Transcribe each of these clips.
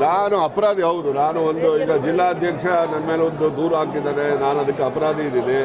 ನಾನು ಅಪರಾಧಿ ಹೌದು. ನಾನು ಈಗ ಜಿಲ್ಲಾಧ್ಯಕ್ಷ ನನ್ನ ಮೇಲೆ ಒಂದು ದೂರು ಹಾಕಿದ್ದಾರೆ. ನಾನು ಅದಕ್ಕೆ ಅಪರಾಧಿ ಇದ್ದೀನಿ.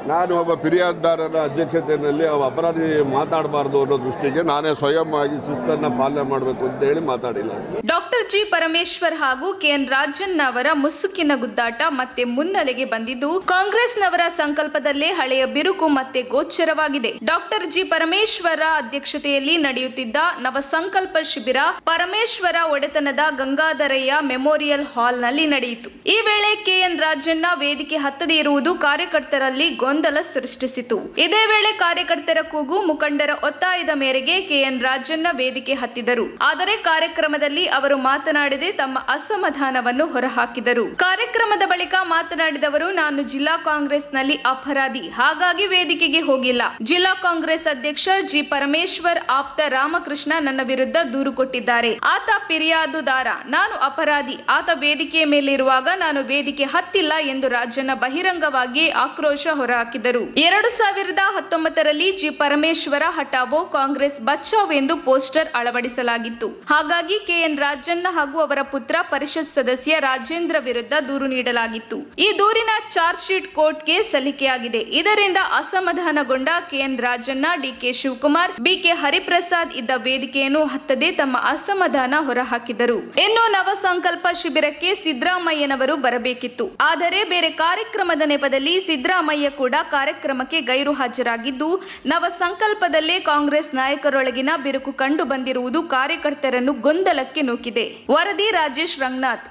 ನಾನು ಒಬ್ಬ ಫಿರ್ಯಾದಿದಾರರ ಅಧ್ಯಕ್ಷತೆಯಲ್ಲಿ ಅಪರಾಧಿ ಮಾತಾಡಬಾರ್ದು ಅನ್ನೋ ದೃಷ್ಟಿಗೆ ನಾನೇ ಸ್ವಯಂ ಆಗಿ ಶಿಸ್ತನ್ನು ಪಾಲನೆ ಮಾಡಬೇಕು ಅಂತ ಹೇಳಿ ಮಾತಾಡಿಲ್ಲ. ಡಾಕ್ಟರ್ ಜಿ ಪರಮೇಶ್ವರ್ ಹಾಗೂ ಕೆಎನ್ ರಾಜನ್ ಅವರ ಮುಸುಕಿನ ಗುದ್ದಾಟ ಮತ್ತೆ ಮುನ್ನೆಲೆಗೆ ಬಂದಿದ್ದು ಕಾಂಗ್ರೆಸ್ನವರ ಸಂಕಲ್ಪದಲ್ಲೇ ಹಳೆಯ ಬಿರುಕು ಮತ್ತೆ ಗೋಚರವಾಗಿದೆ. ಡಾಕ್ಟರ್ ಜಿ ಪರಮೇಶ್ವರ ಅಧ್ಯಕ್ಷತೆಯಲ್ಲಿ ನಡೆಯುತ್ತಿದ್ದ ನವ ಸಂಕಲ್ಪ ಶಿಬಿರ ಪರಮೇಶ್ವರ ಒಡೆತನದ ಗಂಗಾಧರಯ್ಯ ಮೆಮೋರಿಯಲ್ ಹಾಲ್ನಲ್ಲಿ ನಡೆಯಿತು. ಈ ವೇಳೆ ಕೆಎನ್ ರಾಜನ್ನ ವೇದಿಕೆ ಹತ್ತದೇ ಇರುವುದು ಕಾರ್ಯಕರ್ತರಲ್ಲಿ ಗೊಂದಲ ಸೃಷ್ಟಿಸಿತು. ಇದೇ ವೇಳೆ ಕಾರ್ಯಕರ್ತರ ಕೂಗು, ಮುಖಂಡರ ಒತ್ತಾಯದ ಮೇರೆಗೆ ಕೆಎನ್ ರಾಜನ್ನ ವೇದಿಕೆ ಹತ್ತಿದರು. ಆದರೆ ಕಾರ್ಯಕ್ರಮದಲ್ಲಿ ಅವರು ಮಾತನಾಡದೆ ತಮ್ಮ ಅಸಮಾಧಾನವನ್ನು ಹೊರಹಾಕಿದರು. ಕಾರ್ಯಕ್ರಮದ ಬಳಿಕ ಮಾತನಾಡಿದವರು, ನಾನು ಜಿಲ್ಲಾ ಕಾಂಗ್ರೆಸ್ನಲ್ಲಿ ಅಪರಾಧಿ, ಹಾಗಾಗಿ ವೇದಿಕೆಗೆ ಹೋಗಿಲ್ಲ. ಜಿಲ್ಲಾ ಕಾಂಗ್ರೆಸ್ ಅಧ್ಯಕ್ಷ ಜಿ ಪರಮೇಶ್ವರ್ ಆಪ್ತ ರಾಮಕೃಷ್ಣ ನನ್ನ ವಿರುದ್ಧ ದೂರು ಕೊಟ್ಟಿದ್ದಾರೆ. ಆತ ಫಿರ್ಯಾದುದಾರ, ನಾನು ಅಪರಾಧಿ. ಆತ ವೇದಿಕೆಯ ಮೇಲಿರುವಾಗ ನಾನು ವೇದಿಕೆ ಹತ್ತಿಲ್ಲ ಎಂದು ರಾಜನ್ನ ಬಹಿರಂಗವಾಗಿ ಆಕ್ರೋಶ ಹೊರಹಾಕಿದರು. 2019ರಲ್ಲಿ ಜಿ ಪರಮೇಶ್ವರ ಹಠಾವೋ ಕಾಂಗ್ರೆಸ್ ಬಚಾವ್ ಎಂದು ಪೋಸ್ಟರ್ ಅಳವಡಿಸಲಾಗಿತ್ತು. ಹಾಗಾಗಿ ಕೆಎನ್ ರಾಜಣ್ಣ ಹಾಗೂ ಅವರ ಪುತ್ರ ಪರಿಷತ್ ಸದಸ್ಯ ರಾಜೇಂದ್ರ ವಿರುದ್ಧ ದೂರು ನೀಡಲಾಗಿತ್ತು. ಈ ದೂರಿನ ಚಾರ್ಜ್ ಶೀಟ್ ಕೋರ್ಟ್ಗೆ ಸಲ್ಲಿಕೆಯಾಗಿದೆ. ಇದರಿಂದ ಅಸಮಾಧಾನಗೊಂಡ K N Rajanna, D K Shivakumar, B K Hariprasad ಇದ್ದ ವೇದಿಕೆಯನ್ನು ಹತ್ತದೇ ತಮ್ಮ ಅಸಮಾಧಾನ ಹೊರಹಾಕಿದರು. ಇನ್ನು ನವ ಸಂಕಲ್ಪ ಶಿಬಿರಕ್ಕೆ ಸಿದ್ದರಾಮಯ್ಯನವರು ಬರಬೇಕಿತ್ತು. ಆದರೆ ಬೇರೆ ಕಾರ್ಯಕ್ರಮದ ನೆಪದಲ್ಲಿ ಸಿದ್ದರಾಮಯ್ಯ ಕೂಡ ಕಾರ್ಯಕ್ರಮಕ್ಕೆ ಗೈರು ಹಾಜರಾಗಿದ್ದು ನವ ಸಂಕಲ್ಪದಲ್ಲೇ ಕಾಂಗ್ರೆಸ್ ನಾಯಕರೊಳಗಿನ ಬಿರುಕು ಕಂಡು ಬಂದಿರುವುದು ಕಾರ್ಯಕರ್ತರನ್ನು ಗೊಂದಲಕ್ಕೆ ನೂಕಿದೆ. ವರದಿ ರಾಜೇಶ್ ರಂಗನಾಥ್.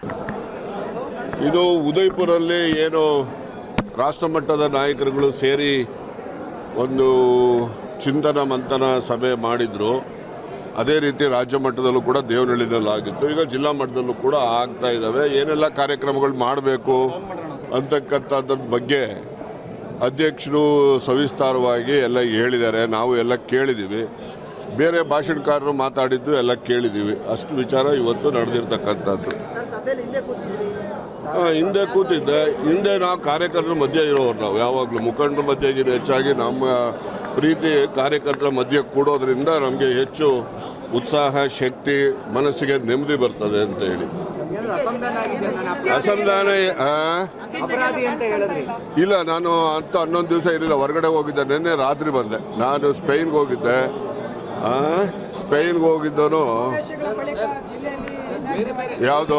ಇದು ಉದಯಪುರಲ್ಲಿ ಏನು ರಾಷ್ಟ್ರ ಮಟ್ಟದ ನಾಯಕರುಗಳು ಸೇರಿ ಒಂದು ಚಿಂತನ ಮಂಥನ ಸಭೆ ಮಾಡಿದ್ರು, ಅದೇ ರೀತಿ ರಾಜ್ಯ ಮಟ್ಟದಲ್ಲೂ ಕೂಡ ದೇವನಹಳ್ಳಿನಲ್ಲಾಗಿತ್ತು. ಈಗ ಜಿಲ್ಲಾ ಮಟ್ಟದಲ್ಲೂ ಕೂಡ ಆಗ್ತಾ ಇದ್ದಾವೆ. ಏನೆಲ್ಲ ಕಾರ್ಯಕ್ರಮಗಳು ಮಾಡಬೇಕು ಅಂತಕ್ಕಂಥದ್ರ ಬಗ್ಗೆ ಅಧ್ಯಕ್ಷರು ಸವಿಸ್ತಾರವಾಗಿ ಎಲ್ಲ ಹೇಳಿದ್ದಾರೆ. ನಾವು ಎಲ್ಲ ಕೇಳಿದ್ದೀವಿ. ಬೇರೆ ಭಾಷಣಕಾರರು ಮಾತಾಡಿದ್ದು ಎಲ್ಲ ಕೇಳಿದ್ದೀವಿ. ಅಷ್ಟು ವಿಚಾರ ಇವತ್ತು ನಡೆದಿರ್ತಕ್ಕಂಥದ್ದು. ಹಿಂದೆ ಕೂತಿದ್ದೆ. ಹಿಂದೆ ನಾವು ಕಾರ್ಯಕರ್ತರ ಮಧ್ಯೆ ಇರೋರು, ನಾವು ಯಾವಾಗಲೂ ಮುಖಂಡರ ಮಧ್ಯೆ ಹೆಚ್ಚಾಗಿ ನಮ್ಮ ಪ್ರೀತಿ ಕಾರ್ಯಕರ್ತರ ಮಧ್ಯೆ ಕೂಡೋದ್ರಿಂದ ನಮಗೆ ಹೆಚ್ಚು ಉತ್ಸಾಹ, ಶಕ್ತಿ, ಮನಸ್ಸಿಗೆ ನೆಮ್ಮದಿ ಬರ್ತದೆ ಅಂತ ಹೇಳಿ. ಅಸಮಾಧಾನ ಇಲ್ಲ. ನಾನು ಅಂತ 11 ದಿವಸ ಇರಲಿಲ್ಲ, ಹೊರಗಡೆ ಹೋಗಿದ್ದೆ. ನಿನ್ನೆ ರಾತ್ರಿ ಬಂದೆ. ನಾನು ಸ್ಪೇನ್ಗೆ ಹೋಗಿದ್ದೆ. ಸ್ಪೇನ್ಗೆ ಹೋಗಿದ್ದನು ಯಾವುದು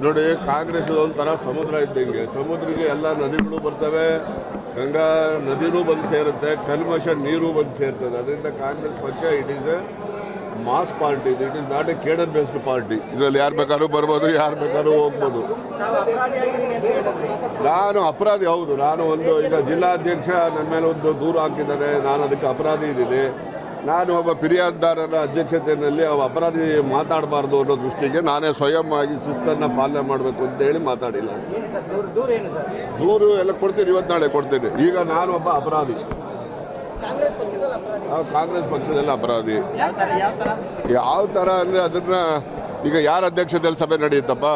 ನೋಡಿ, ಕಾಂಗ್ರೆಸ್ ಒಂಥರ ಸಮುದ್ರ ಇದ್ದಂಗೆ. ಸಮುದ್ರಕ್ಕೆ ಎಲ್ಲ ನದಿಗಳು ಬರ್ತವೆ, ಗಂಗಾ ನದಿನೂ ಬಂದು ಸೇರುತ್ತೆ, ಕಲ್ಮಶ ನೀರು ಬಂದು ಸೇರ್ತದೆ. ಅದರಿಂದ ಕಾಂಗ್ರೆಸ್ ಪಕ್ಷ it is a mass party. It is not a cadre based party. ಇದರಲ್ಲಿ ಯಾರು ಬೇಕಾದ್ರೂ ಬರ್ಬೋದು, ಯಾರು ಬೇಕಾದ್ರೂ ಹೋಗ್ಬೋದು. ನಾನು ಅಪರಾಧಿ ಹೌದು. ನಾನು ಈಗ ಜಿಲ್ಲಾಧ್ಯಕ್ಷ ನನ್ನ ಮೇಲೆ ಒಂದು ದೂರು ಹಾಕಿದ್ದಾರೆ. ನಾನು ಅದಕ್ಕೆ ಅಪರಾಧಿ ಇದ್ದೀನಿ. ನಾನು ಒಬ್ಬ ಫಿರ್ಯಾದಿದಾರರ ಅಧ್ಯಕ್ಷತೆಯಲ್ಲಿ ಅಪರಾಧಿ ಮಾತಾಡಬಾರ್ದು ಅನ್ನೋ ದೃಷ್ಟಿಗೆ ನಾನೇ ಸ್ವಯಂ ಆಗಿ ಶಿಸ್ತನ್ನು ಪಾಲನೆ ಮಾಡಬೇಕು ಅಂತ ಹೇಳಿ ಮಾತಾಡಿಲ್ಲ. ದೂರು ಎಲ್ಲ ಕೊಡ್ತೀನಿ, ಇವತ್ತು ನಾಳೆ ಕೊಡ್ತೀನಿ. ಈಗ ನಾನು ಒಬ್ಬ ಅಪರಾಧಿ, ಕಾಂಗ್ರೆಸ್ ಪಕ್ಷದಲ್ಲಿ ಅಪರಾಧಿ. ಯಾವ ಥರ ಅಂದರೆ ಅದನ್ನ ಈಗ ಯಾರ ಅಧ್ಯಕ್ಷತೆಯಲ್ಲಿ ಸಭೆ ನಡೆಯುತ್ತಪ್ಪ?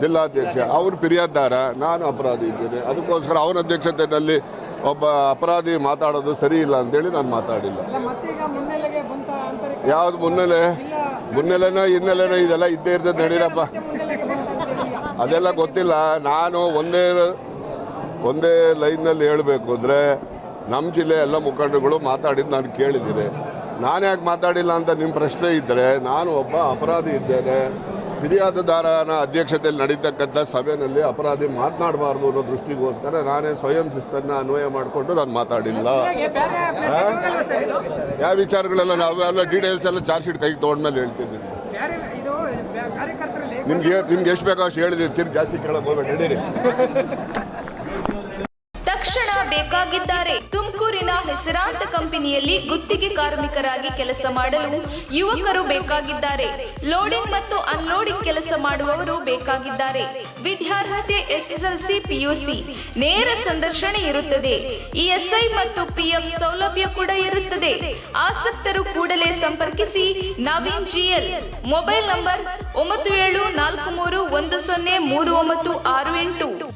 ಜಿಲ್ಲಾಧ್ಯಕ್ಷ. ಅವರು ಫಿರ್ಯಾದಿದಾರ, ನಾನು ಅಪರಾಧಿ ಇದ್ದೇನೆ. ಅದಕ್ಕೋಸ್ಕರ ಅವನ ಅಧ್ಯಕ್ಷತೆಯಲ್ಲಿ ಒಬ್ಬ ಅಪರಾಧಿ ಮಾತಾಡೋದು ಸರಿ ಇಲ್ಲ ಅಂತೇಳಿ ನಾನು ಮಾತಾಡಿಲ್ಲ. ಯಾವ್ದು ಮುನ್ನೆಲೆನೋ ಹಿನ್ನೆಲೆನೋ ಇದೆಲ್ಲ ಇದ್ದೇ ಇರ್ತದೆ. ನಡೀರಪ್ಪ, ಅದೆಲ್ಲ ಗೊತ್ತಿಲ್ಲ. ನಾನು ಒಂದೇ ಲೈನ್ನಲ್ಲಿ ಹೇಳಬೇಕು ಅಂದರೆ, ನಮ್ಮ ಜಿಲ್ಲೆ ಎಲ್ಲ ಮುಖಂಡರುಗಳು ಮಾತಾಡಿದ್ದು ನಾನು ಕೇಳಿದ್ದೀನಿ. ನಾನು ಯಾಕೆ ಮಾತಾಡಿಲ್ಲ ಅಂತ ನಿಮ್ಮ ಪ್ರಶ್ನೆ ಇದ್ದರೆ, ನಾನು ಒಬ್ಬ ಅಪರಾಧಿ ಇದ್ದೇನೆ. ಫಿರ್ಯಾದಿದಾರನ ಅಧ್ಯಕ್ಷತೆಯಲ್ಲಿ ನಡೀತಕ್ಕಂಥ ಸಭೆಯಲ್ಲಿ ಅಪರಾಧಿ ಮಾತನಾಡಬಾರ್ದು ಅನ್ನೋ ದೃಷ್ಟಿಗೋಸ್ಕರ ನಾನೇ ಸ್ವಯಂ ಶಿಸ್ತನ್ನು ಅನ್ವಯ ಮಾಡಿಕೊಂಡು ನಾನು ಮಾತಾಡಿಲ್ಲ. ಯಾವ ವಿಚಾರಗಳೆಲ್ಲ ನಾವೆಲ್ಲ ಡೀಟೇಲ್ಸ್ ಎಲ್ಲ ಚಾರ್ಜ್ ಶೀಟ್ ಕೈಗೆ ತೊಗೊಂಡ್ಮೇಲೆ ಹೇಳ್ತೀನಿ. ನಿಮ್ಗೆ ಎಷ್ಟು ಬೇಕೋ ಅಷ್ಟು ಹೇಳಿದ್ದೀನಿ. ಜಾಸ್ತಿ ಕೇಳಕ್ಕೆ ಹೋಗ್ಬೇಡಿ, ನಡೀರಿ. ತಕ್ಷಣ ಬೇಕಾಗಿದ್ದಾರೆ. ತುಮಕೂರಿನ ಹೆಸರಾಂತ ಕಂಪನಿಯಲ್ಲಿ ಗುತ್ತಿಗೆ ಕಾರ್ಮಿಕರಾಗಿ ಕೆಲಸ ಮಾಡಲು ಯುವಕರು ಬೇಕಾಗಿದ್ದಾರೆ. ಲೋಡಿಂಗ್ ಮತ್ತು ಅನ್ಲೋಡಿಂಗ್ ಕೆಲಸ ಮಾಡುವವರು ಬೇಕಾಗಿದ್ದಾರೆ. ವಿದ್ಯಾರ್ಹತೆ SSLC PUC. ನೇರ ಸಂದರ್ಶನ ಇರುತ್ತದೆ. ESI ಮತ್ತು PF ಸೌಲಭ್ಯ ಕೂಡ ಇರುತ್ತದೆ. ಆಸಕ್ತರು ಕೂಡಲೇ ಸಂಪರ್ಕಿಸಿ. ನವೀನ್ GL. Mobile number 9743103968.